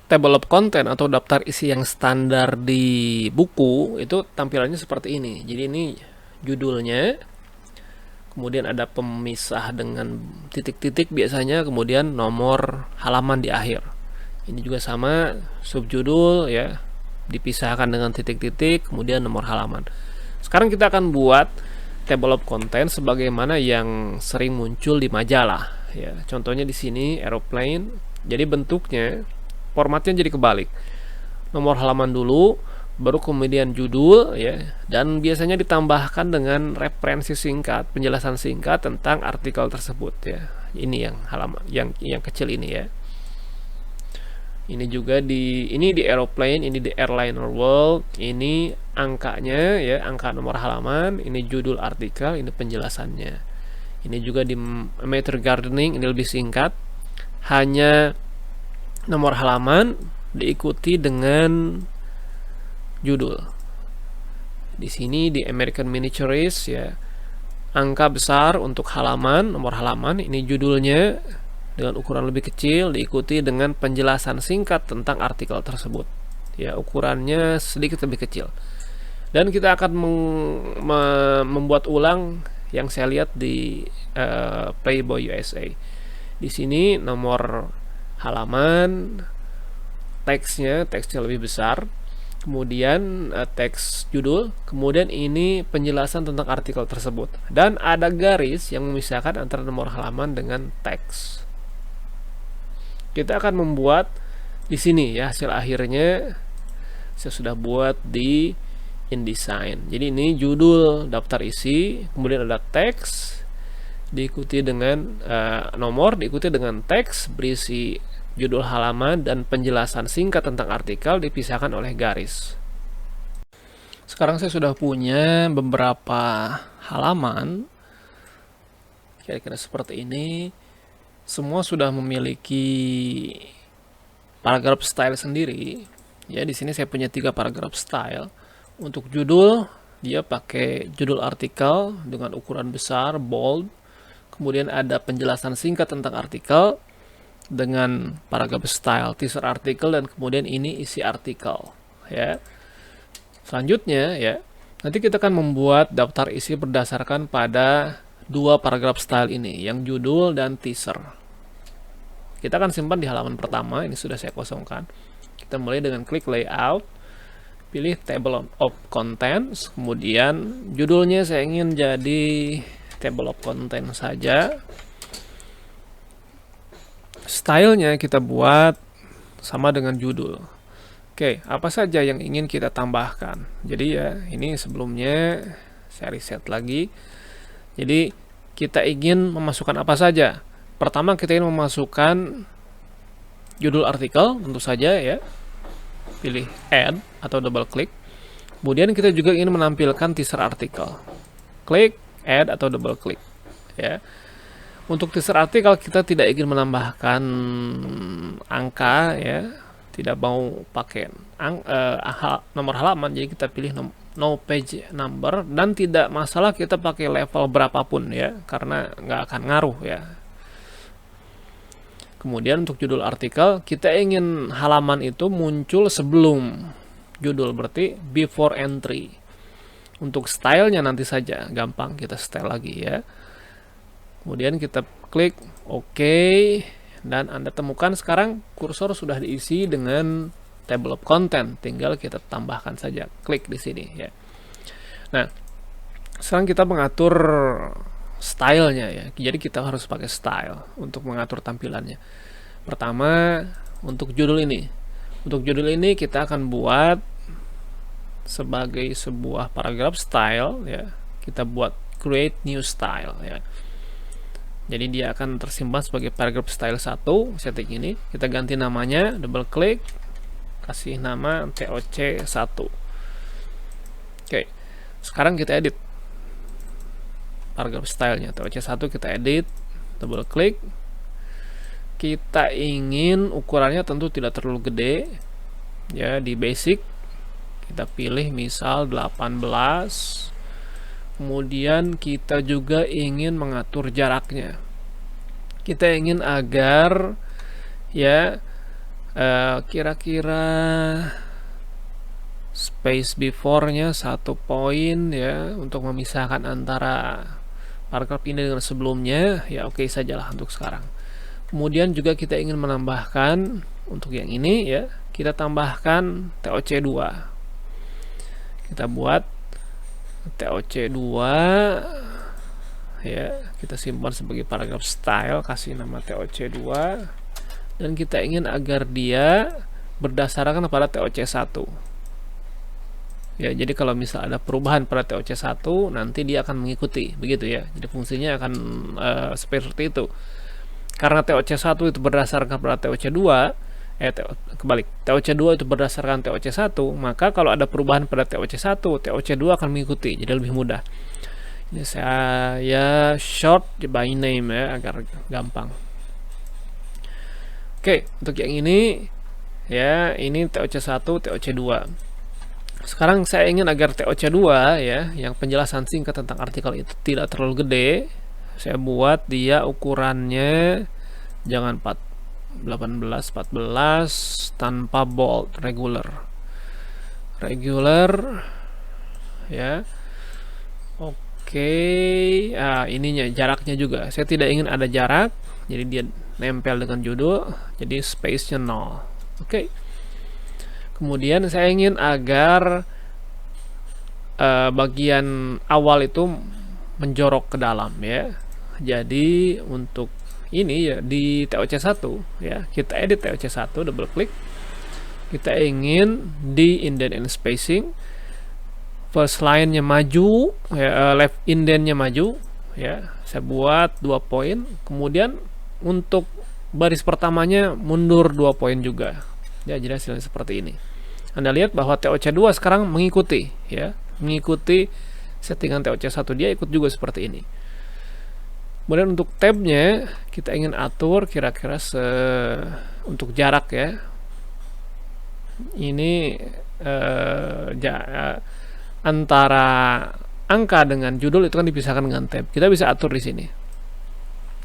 table of content atau daftar isi yang standar di buku itu tampilannya seperti ini. Jadi ini judulnya, kemudian ada pemisah dengan titik-titik biasanya, kemudian nomor halaman di akhir. Ini juga sama, subjudul ya, dipisahkan dengan titik-titik, kemudian nomor halaman. Sekarang kita akan buat table of content sebagaimana yang sering muncul di majalah ya. Contohnya di sini aeroplane. Jadi bentuknya, formatnya jadi kebalik. Nomor halaman dulu, baru kemudian judul ya, dan biasanya ditambahkan dengan referensi singkat, penjelasan singkat tentang artikel tersebut ya. Ini yang halaman yang kecil ini ya. Ini juga di aeroplane, ini di airliner world, ini angkanya ya, angka nomor halaman, ini judul artikel, ini penjelasannya. Ini juga di Matter Gardening, ini lebih singkat, hanya nomor halaman diikuti dengan judul. Di sini di American Miniatures ya, angka besar untuk halaman, nomor halaman, ini judulnya dengan ukuran lebih kecil, diikuti dengan penjelasan singkat tentang artikel tersebut ya, ukurannya sedikit lebih kecil. Dan kita akan membuat ulang yang saya lihat di Playboy USA. Di sini nomor halaman, teksnya lebih besar, kemudian teks judul, kemudian ini penjelasan tentang artikel tersebut, dan ada garis yang memisahkan antara nomor halaman dengan teks. Kita akan membuat di sini ya, hasil akhirnya saya sudah buat di InDesign. Jadi ini judul daftar isi, kemudian ada teks, diikuti dengan nomor, diikuti dengan teks berisi judul halaman dan penjelasan singkat tentang artikel dipisahkan oleh garis. Sekarang saya sudah punya beberapa halaman kira-kira seperti ini. Semua sudah memiliki paragraf style sendiri. Ya, di sini saya punya 3 paragraf style. Untuk judul, dia pakai judul artikel dengan ukuran besar, bold. Kemudian ada penjelasan singkat tentang artikel dengan paragraf style teaser artikel, dan kemudian ini isi artikel. Ya. Selanjutnya ya, nanti kita akan membuat daftar isi berdasarkan pada 2 paragraf style ini, yang judul dan teaser. Kita akan simpan di halaman pertama, ini sudah saya kosongkan. Kita mulai dengan klik layout, pilih table of contents, kemudian judulnya saya ingin jadi table of contents saja. Stylenya kita buat sama dengan judul. Oke, apa saja yang ingin kita tambahkan? Jadi ya, ini sebelumnya saya reset lagi. Jadi kita ingin memasukkan apa saja. Pertama kita ingin memasukkan judul artikel, tentu saja ya. Pilih add atau double klik. Kemudian kita juga ingin menampilkan teaser artikel. Klik add atau double klik ya. Untuk teaser artikel kita tidak ingin menambahkan angka ya, tidak mau pakai nomor halaman, jadi kita pilih no page number, dan tidak masalah kita pakai level berapapun ya, karena nggak akan ngaruh ya. Kemudian untuk judul artikel, kita ingin halaman itu muncul sebelum judul, berarti before entry. Untuk stylenya nanti saja, gampang kita style lagi ya. Kemudian kita klik OK, dan Anda temukan sekarang kursor sudah diisi dengan table of content, tinggal kita tambahkan saja, klik di sini ya. Nah, sekarang kita mengatur stylenya ya, jadi kita harus pakai style untuk mengatur tampilannya. Pertama, untuk judul ini kita akan buat sebagai sebuah paragraf style ya, kita buat create new style ya. Jadi dia akan tersimpan sebagai paragraf style 1, setting ini, kita ganti namanya, double klik, kasih nama TOC 1. Oke, sekarang kita edit paragraf stylenya, TOC 1 kita edit, double klik. Kita ingin ukurannya tentu tidak terlalu gede ya, di basic kita pilih misal 18. Kemudian kita juga ingin mengatur jaraknya, kita ingin agar ya Kira-kira space before-nya 1 poin ya, untuk memisahkan antara paragraf ini dengan sebelumnya. Ya oke sajalah untuk sekarang. Kemudian juga kita ingin menambahkan untuk yang ini ya, kita tambahkan TOC2. Kita buat TOC2 ya, kita simpan sebagai paragraf style, kasih nama TOC2, dan kita ingin agar dia berdasarkan pada TOC1 ya. Jadi kalau misal ada perubahan pada TOC1, nanti dia akan mengikuti, begitu ya. Jadi fungsinya akan seperti itu. Karena TOC1 itu berdasarkan pada TOC2, kebalik, TOC2 itu berdasarkan TOC1, maka kalau ada perubahan pada TOC1, TOC2 akan mengikuti, jadi lebih mudah. Ini saya short by name ya, agar gampang. Oke, untuk yang ini ya, ini TOC1, TOC2. Sekarang saya ingin agar TOC2 ya, yang penjelasan singkat tentang artikel itu tidak terlalu gede. Saya buat dia ukurannya jangan 18, 14, tanpa bold, regular ya. Oke, ininya jaraknya juga saya tidak ingin ada jarak, jadi dia nempel dengan judul, jadi space-nya 0. Oke. Kemudian saya ingin agar bagian awal itu menjorok ke dalam ya. Jadi untuk ini ya, di TOC1 ya, kita edit TOC1, double klik. Kita ingin di indent and spacing, first line-nya maju ya, left indent-nya maju ya. Saya buat 2 poin. Kemudian untuk baris pertamanya mundur 2 poin juga. Ya, jadi hasilnya seperti ini. Anda lihat bahwa TOC2 sekarang mengikuti ya, mengikuti settingan TOC1, dia ikut juga seperti ini. Kemudian untuk tabnya kita ingin atur kira-kira untuk jarak ya. Ini antara angka dengan judul itu kan dipisahkan dengan tab. Kita bisa atur di sini.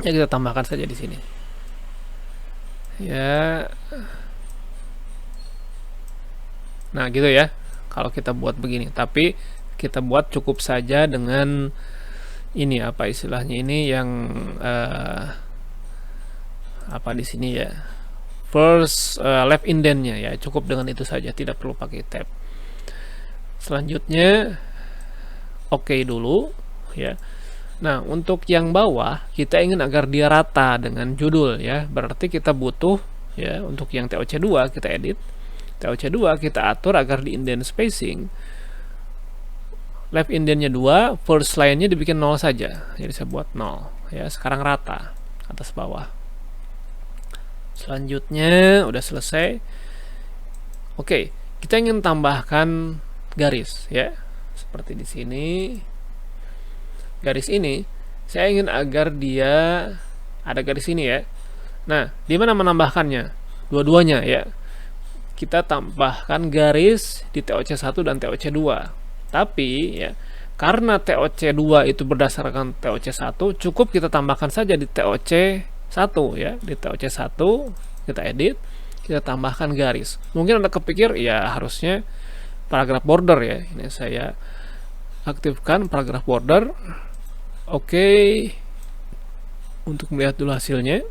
Ya, kita tambahkan saja di sini. Ya. Nah, gitu ya. Kalau kita buat begini, tapi kita buat cukup saja dengan ini, apa istilahnya ini, yang apa di sini ya, first left indent-nya ya, cukup dengan itu saja, tidak perlu pakai tab. Selanjutnya oke dulu ya. Nah, untuk yang bawah kita ingin agar dia rata dengan judul ya, berarti kita butuh ya, untuk yang TOC2 kita edit TOC2, kita atur agar di indent spacing left indentnya 2, first line-nya dibikin 0 saja. Jadi saya buat 0 ya. Sekarang rata atas bawah. Selanjutnya udah selesai. Oke, kita ingin tambahkan garis ya. Seperti di sini. Garis ini saya ingin agar dia ada garis ini ya. Nah, di mana menambahkannya? Dua-duanya ya. Kita tambahkan garis di TOC1 dan TOC2. Tapi ya, karena TOC2 itu berdasarkan TOC1, cukup kita tambahkan saja di TOC1 ya. Di TOC1 kita edit, kita tambahkan garis. Mungkin Anda kepikir ya harusnya paragraf border ya. Ini saya aktifkan paragraf border. Oke. Untuk melihat dulu hasilnya.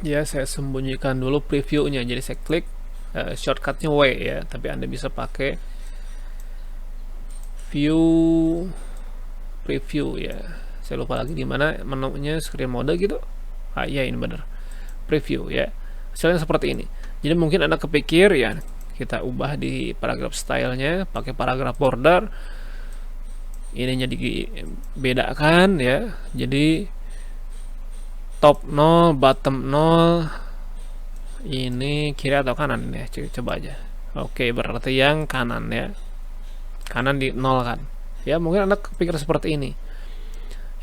Ya, saya sembunyikan dulu previewnya. Jadi saya klik shortcutnya W ya, tapi Anda bisa pakai view preview ya. Saya lupa lagi di mana menunya, screen mode gitu. Ya ini benar. Preview ya. Hasilnya seperti ini. Jadi mungkin Anda kepikir ya, kita ubah di paragraf stylenya pakai paragraf border. Ininya dibedakan ya. Jadi top 0, bottom 0. Ini kiri atau kanan ya? Coba aja. Oke, berarti yang kanan ya. Kanan di 0 kan. Ya, mungkin Anda kepikir seperti ini.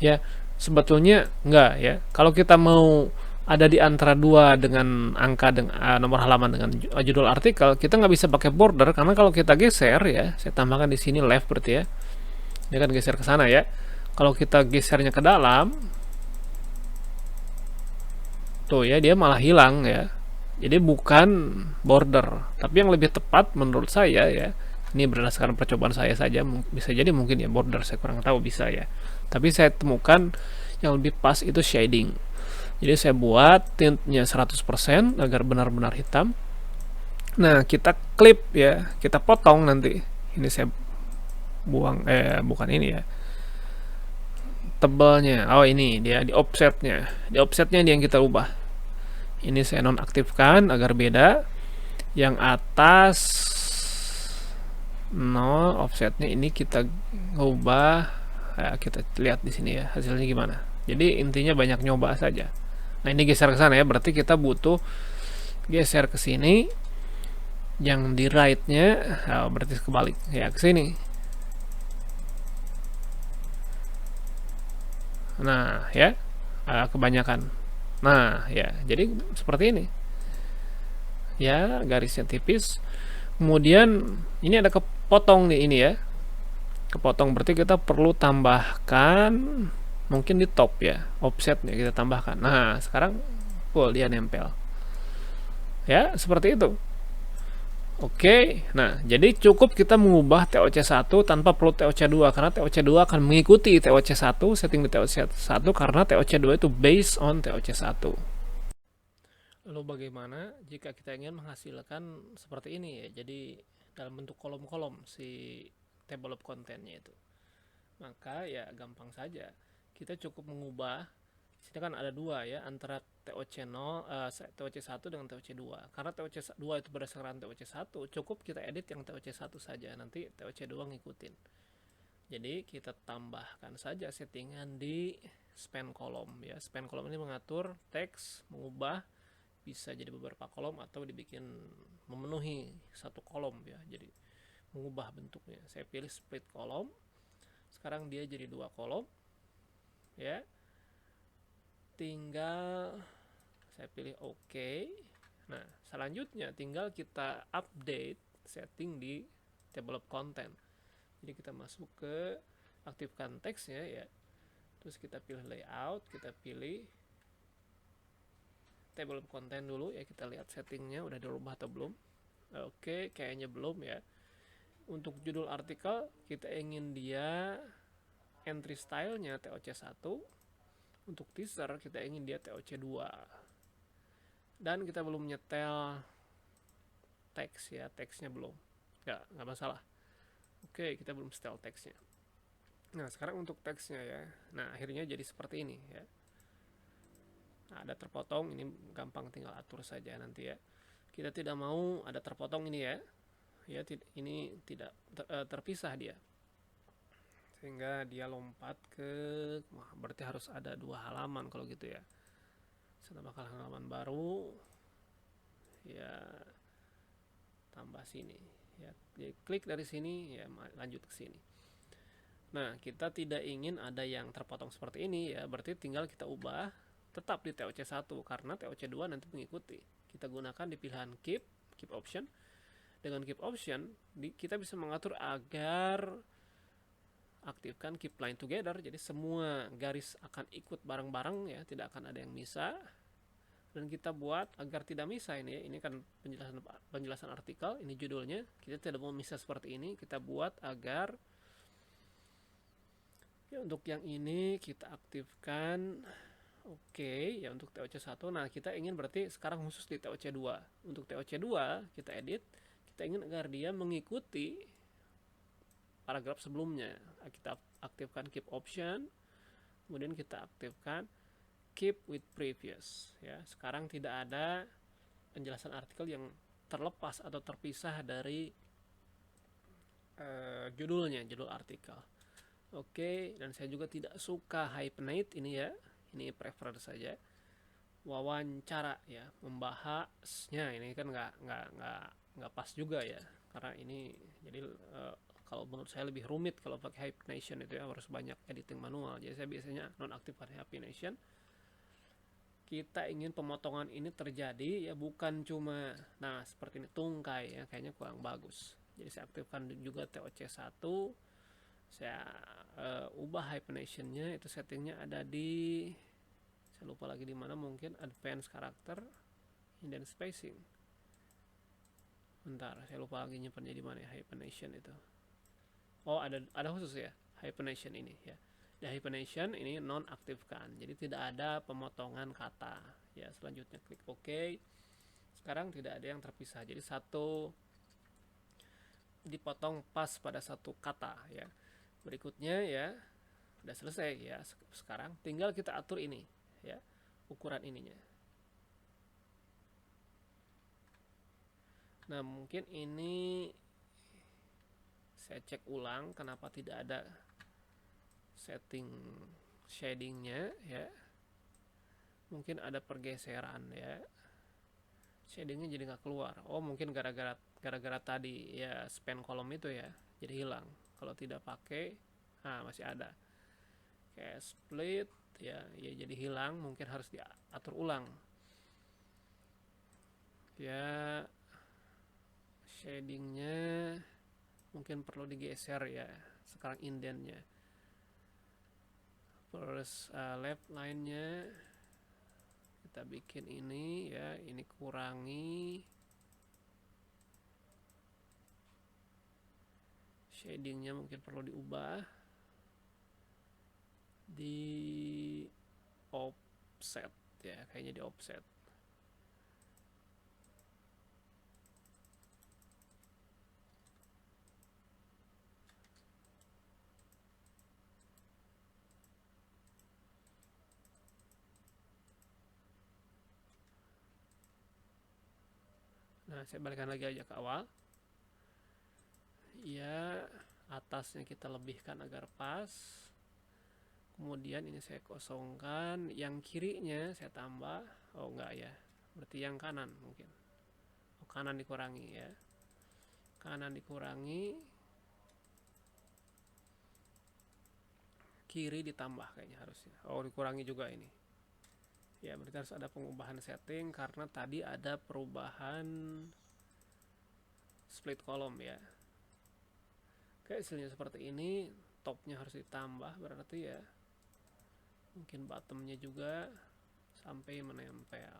Ya, sebetulnya enggak ya. Kalau kita mau ada di antara 2 dengan angka dengan nomor halaman dengan judul artikel, kita nggak bisa pakai border, karena kalau kita geser ya, saya tambahkan di sini left berarti ya. Dia kan geser ke sana ya. Kalau kita gesernya ke dalam, tuh ya, dia malah hilang ya. Jadi bukan border, tapi yang lebih tepat menurut saya ya, ini berdasarkan percobaan saya saja, bisa jadi mungkin ya border, saya kurang tahu, bisa ya. Tapi saya temukan yang lebih pas itu shading. Jadi saya buat tintnya 100% agar benar-benar hitam. Nah, kita clip ya, kita potong nanti. Ini saya buang, bukan ini ya, tebalnya. Oh, ini dia di offsetnya. Di offsetnya dia yang kita ubah. Ini saya nonaktifkan agar beda. Yang atas 0, offsetnya ini kita ubah. Ya, kita lihat di sini ya hasilnya gimana. Jadi intinya banyak nyoba saja. Nah, ini geser ke sana ya, berarti kita butuh geser ke sini. Yang di right-nya, oh, berarti kebalik ya, ke sini. Nah, ya, kebanyakan. Nah, ya, jadi seperti ini. Ya, garisnya tipis. Kemudian ini ada kepotong nih ini ya. Kepotong berarti kita perlu tambahkan mungkin di top ya, offsetnya kita tambahkan. Nah, sekarang full dia nempel. Ya, seperti itu. Oke, nah jadi cukup kita mengubah TOC1 tanpa perlu TOC2 karena TOC2 akan mengikuti TOC1, setting di TOC1 karena TOC2 itu based on TOC1. Lalu bagaimana jika kita ingin menghasilkan seperti ini ya, jadi dalam bentuk kolom-kolom si table of contentnya itu. Maka ya gampang saja, kita cukup mengubah. Sini kan ada dua ya, antara TOC0, TOC1 dengan TOC2. Karena TOC2 itu berdasarkan TOC1, cukup kita edit yang TOC1 saja, nanti TOC2 ngikutin. Jadi kita tambahkan saja settingan di span kolom ya. Span kolom ini mengatur teks, mengubah bisa jadi beberapa kolom atau dibikin memenuhi satu kolom ya. Jadi mengubah bentuknya. Saya pilih split kolom. Sekarang dia jadi 2 kolom ya. Tinggal saya pilih OK. Nah, selanjutnya tinggal kita update setting di table of content. Jadi kita masuk ke aktifkan teksnya ya. Terus kita pilih layout, kita pilih table of content dulu ya, kita lihat settingnya udah dirubah atau belum. Oke, kayaknya belum ya. Untuk judul artikel kita ingin dia entry stylenya TOC1. Untuk teaser kita ingin dia TOC2. Dan kita belum nyetel teks ya, teksnya belum. Nggak masalah. Oke, kita belum setel teksnya. Nah, sekarang untuk teksnya ya. Nah, akhirnya jadi seperti ini ya. Nah, ada terpotong, ini gampang tinggal atur saja nanti ya. Kita tidak mau ada terpotong ini ya. Ya, ini tidak terpisah dia. Sehingga dia lompat ke, wah, berarti harus ada 2 halaman kalau gitu ya. Saya tambahkan halaman baru. Ya, tambah sini ya. Jadi klik dari sini ya, lanjut ke sini. Nah, kita tidak ingin ada yang terpotong seperti ini ya, berarti tinggal kita ubah tetap di TOC1 karena TOC2 nanti mengikuti. Kita gunakan di pilihan keep option. Dengan keep option kita bisa mengatur agar aktifkan keep line together, jadi semua garis akan ikut bareng-bareng ya, tidak akan ada yang misah. Dan kita buat agar tidak misah ini ya. Ini kan penjelasan artikel, ini judulnya. Kita tidak mau misah seperti ini, kita buat agar ya, untuk yang ini kita aktifkan. Oke, ya untuk TOC1. Nah, kita ingin berarti sekarang khusus di TOC2. Untuk TOC2 kita edit, kita ingin agar dia mengikuti paragraf sebelumnya. Kita aktifkan keep option, kemudian kita aktifkan keep with previous ya. Sekarang tidak ada penjelasan artikel yang terlepas atau terpisah dari judulnya, judul artikel. Oke, dan saya juga tidak suka hyphenate ini ya. Ini prefer saja. Wawancara ya, membahasnya ini kan nggak pas juga ya. Karena ini jadi kalau menurut saya lebih rumit kalau pakai hyphenation itu ya, harus banyak editing manual. Jadi saya biasanya nonaktifkan hyphenation. Kita ingin pemotongan ini terjadi ya, bukan cuma nah seperti ini tungkai ya, kayaknya kurang bagus. Jadi saya aktifkan juga TOC1. Saya ubah hyphenationnya, itu settingnya ada di, saya lupa lagi di mana, mungkin advanced karakter indent spacing. Bentar, saya lupa lagi nyimpannya di mana ya, hyphenation itu. Oh, ada khusus ya, hyphenation ini ya. Di hyphenation ini nonaktifkan, jadi tidak ada pemotongan kata. Ya, selanjutnya klik OK. Sekarang tidak ada yang terpisah, jadi satu dipotong pas pada satu kata ya. Berikutnya ya, udah selesai ya. Sekarang tinggal kita atur ini ya, ukuran ininya. Nah, mungkin ini saya cek ulang kenapa tidak ada setting shadingnya ya. Mungkin ada pergeseran ya, shadingnya jadi nggak keluar. Oh, mungkin gara-gara tadi ya, span kolom itu ya, jadi hilang. Kalau tidak pakai, masih ada. Kayak split ya, jadi hilang. Mungkin harus diatur ulang ya. Shadingnya mungkin perlu digeser ya. Sekarang indentnya, terus left line-nya kita bikin ini ya, ini kurangi. Shadingnya mungkin perlu diubah, di offset ya, kayaknya di offset. Nah, saya balikan lagi aja ke awal ya. Atasnya kita lebihkan agar pas, kemudian ini saya kosongkan, yang kirinya saya tambah. Oh enggak ya, berarti yang kanan mungkin. Oh, kanan dikurangi ya, kanan dikurangi, kiri ditambah kayaknya harusnya. Oh, dikurangi juga ini ya, berarti harus ada pengubahan setting karena tadi ada perubahan split kolom ya. Oke, hasilnya seperti ini. Topnya harus ditambah berarti ya, mungkin bottomnya juga sampai menempel.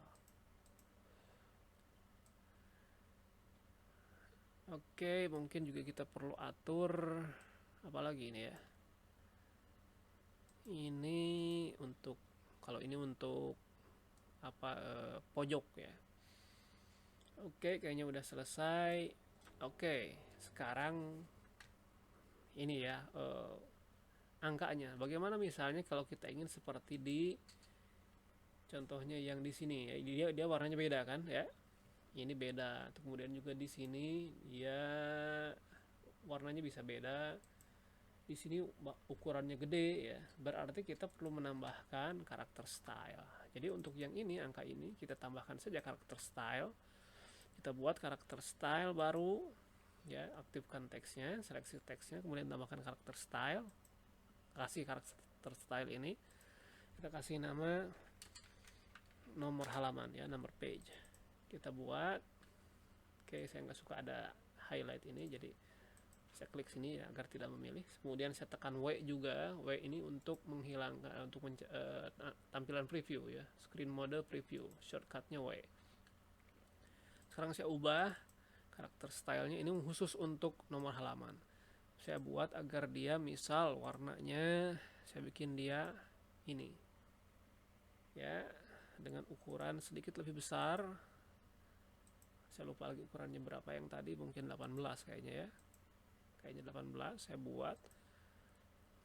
Oke, mungkin juga kita perlu atur apalagi ini ya. Ini untuk, kalau ini untuk apa, pojok ya. Oke, kayaknya udah selesai. Oke, sekarang ini ya, angkanya. Bagaimana misalnya kalau kita ingin seperti di contohnya yang di sini ya, dia warnanya beda kan ya. Ini beda. Kemudian juga di sini ya warnanya bisa beda. Di sini ukurannya gede ya. Berarti kita perlu menambahkan karakter style. Jadi untuk yang ini, angka ini kita tambahkan saja karakter style. Kita buat karakter style baru ya, aktifkan teksnya, seleksi teksnya, kemudian tambahkan karakter style. Kasih karakter style ini, kita kasih nama nomor halaman ya, number page. Kita buat. Oke, saya nggak suka ada highlight ini, jadi saya klik sini ya agar tidak memilih. Kemudian saya tekan W juga. W ini untuk menghilangkan, untuk tampilan preview ya, screen mode preview, shortcutnya W. Sekarang saya ubah karakter stylenya ini khusus untuk nomor halaman. Saya buat agar dia, misal warnanya saya bikin dia ini ya, dengan ukuran sedikit lebih besar. Saya lupa lagi ukurannya berapa yang tadi, mungkin 18 kayaknya ya. Kayaknya 18. Saya buat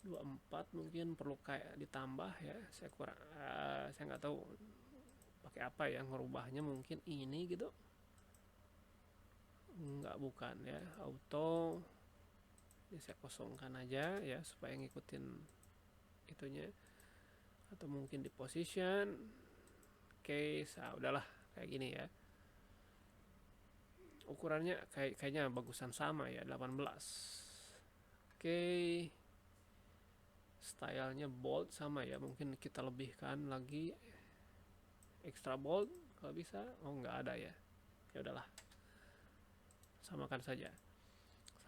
24, mungkin perlu kayak ditambah ya. Saya kurang, saya nggak tahu pakai apa ya ngerubahnya, mungkin ini gitu. Nggak, bukan ya, auto. Ini saya kosongkan aja ya supaya ngikutin itunya, atau mungkin di position. Oke, udahlah kayak gini ya. Ukurannya kayaknya bagusan sama ya, 18. Oke, stylenya bold sama ya, mungkin kita lebihkan lagi extra bold kalau bisa. Oh, nggak ada ya, ya udahlah, samakan saja.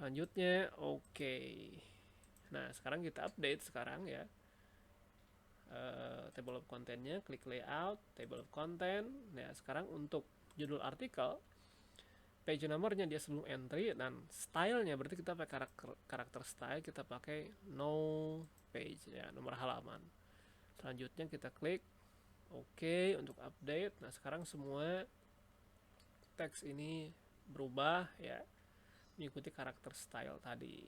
Selanjutnya oke. Nah, sekarang kita update sekarang ya, table of contentnya, klik layout, table of content. Nah, sekarang untuk judul artikel, page numbernya dia sebelum entry, dan stylenya berarti kita pakai karakter style, kita pakai no page ya, nomor halaman. Selanjutnya kita klik OK untuk update. Nah sekarang semua teks ini berubah ya, mengikuti karakter style tadi.